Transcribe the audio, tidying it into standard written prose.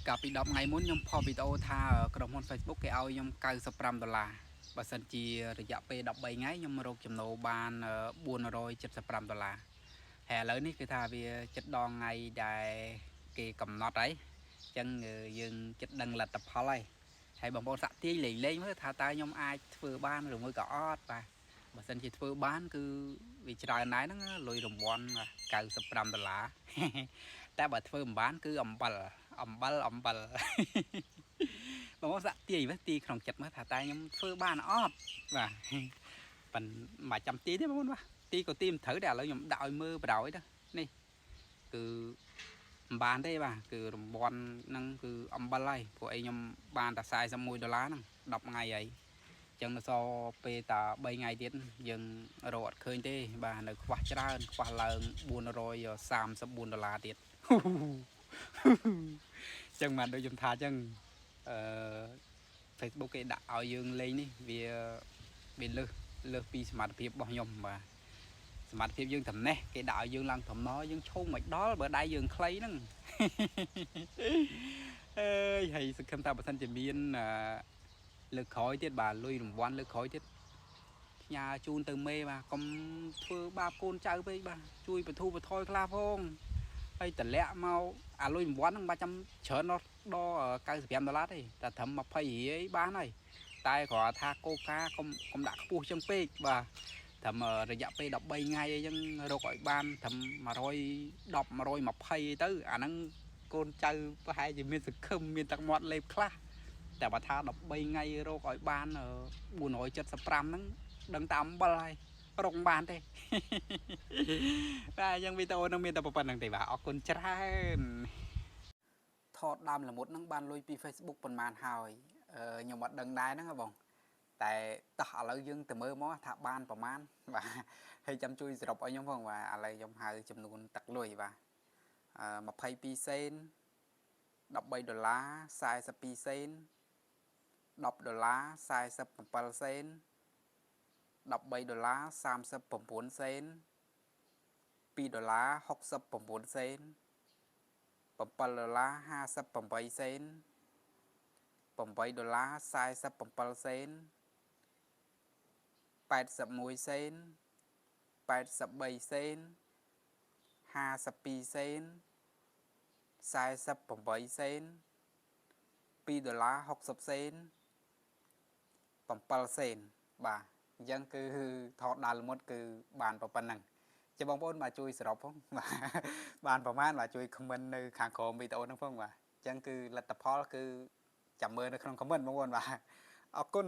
កាលពី10ថ្ងៃមុនខ្ញុំផុសវីដេអូថាក្រុមហ៊ុន Facebook គេឲ្យខ្ញុំ$95បើសិនជារយៈពេល13ថ្ងៃខ្ញុំរកចំណូលបាន$475ហើយឥឡូវនេះគឺថាវាចិត្តដងថ្ងៃដែលគេកំណត់ហើយអញ្ចឹងយើងចិត្តដឹងលទ្ធផលហើយបងប្អូនសាក់ទាយលេងមើលថាតើខ្ញុំអាចធ្វើបានឬមួយក៏អត់បាទបើសិនជាធ្វើបានគឺវាច្រើនដែរហ្នឹងលុយរង្វាន់$95តែបើធ្វើមិនបានគឺអំបិលបងប្អូនសាក់ទាយមើលទាយក្នុងចិត្តមើលថាតើខ្ញុំធ្វើបានអត់បាទប៉ិនមិនចាំទាយទេបងប្អូនបាទទាយក៏ទាយមិនត្រូវតែឥឡូវខ្ញុំដាក់ឲ្យមើលបដ ாய் ទៅនេះគឺមិនបានទេបាទគឺរង្វាន់ហ្នឹងគឺអំបិលហើយព្រោះអីខ្ញុំបានតែ$41ហ្នឹង10ថ្ងៃហើយចឹងនៅសល់ពេលតែ3ថ្ងៃទៀតយើងរកអត់ឃើញទេបាទនៅខ្វះច្រើនខ្វះឡើង$434ទៀតចឹងបាទដូចខ្ញុំថាចឹងអឺ Facebook គេដាក់ឲ្យយើងលេងនេះវាលើសពីសមត្ថភាពរបស់ខ្ញុំបាទសមត្ថភាពយើងតំណេះគេដាក់ឲ្យយើងឡើងតំណយើងឈោងមិនដល់បើដៃយើងខ្លីហ្នឹងអើយហើយសង្ឃឹមថាបើសិនជាមានលើកក្រោយទៀតបាទលុយរង្វាន់លើកក្រោយទៀតផ្ញើជូនទៅមេបាទកុំធ្វើបាបកូនចៅពេកបាទជួយបទូបថយខ្លះផងហើយតម្លាក់មកអាលុយរង្វាន់ហ្នឹងបាច់ចាំច្រើនដល់$95ទេតែត្រឹម$20បានហើយតែគ្រាន់ថាកូកាកុំដាក់ខ្ពស់ចឹងពេកបាទត្រឹមរយៈពេល13ថ្ងៃអីចឹងរកឲ្យបានត្រឹម110 120ទៅអាហ្នឹងកូនចៅប្រហែលជាមានសង្ឃឹមមានទឹកមាត់លេបខ្លះតែបើថា13ថ្ងៃរកឲ្យបាន475ហ្នឹងដឹងតែអំបិលហើយរកបានទេតែអញ្ចឹងវីដេអូហ្នឹងមានតែប៉ុណ្្នឹងទេបាទអរគុណច្រើនថតដើមល្មុតហ្នឹងបានលុយពី Facebook ប៉ុន្មានហើយខ្ញុំអត់ដឹងដែរហ្នឹងហ៎បងតែតោះឥឡូវយើងទៅមើលមកថាបានប្រមាណបាទហើយចាំជួយសរុបឲ្យខ្ញុំផងបាទឥឡូវខ្ញុំហៅចំនួនទឹកលុយបាទ22សេន$13 42សេន$10 47សេន$13 39សេន$2 69សេន$7 58សេន$8 47សេន81សេន83សេន52សេន48សេន$2 60សេន7សេនបាទអញ្ចឹងគឺថតដើមល្មុតគឺបានប៉ុណ្ណឹងចាំបងប្អូនមកជួយសរុបផងបាទបានប្រហែលបាទជួយខមមិននៅខាងក្រោមវីដេអូហ្នឹងផងបាទអញ្ចឹងគឺលទ្ធផលគឺចាំមើលនៅក្នុងខមមិនបងប្អូនបាទអរគុណ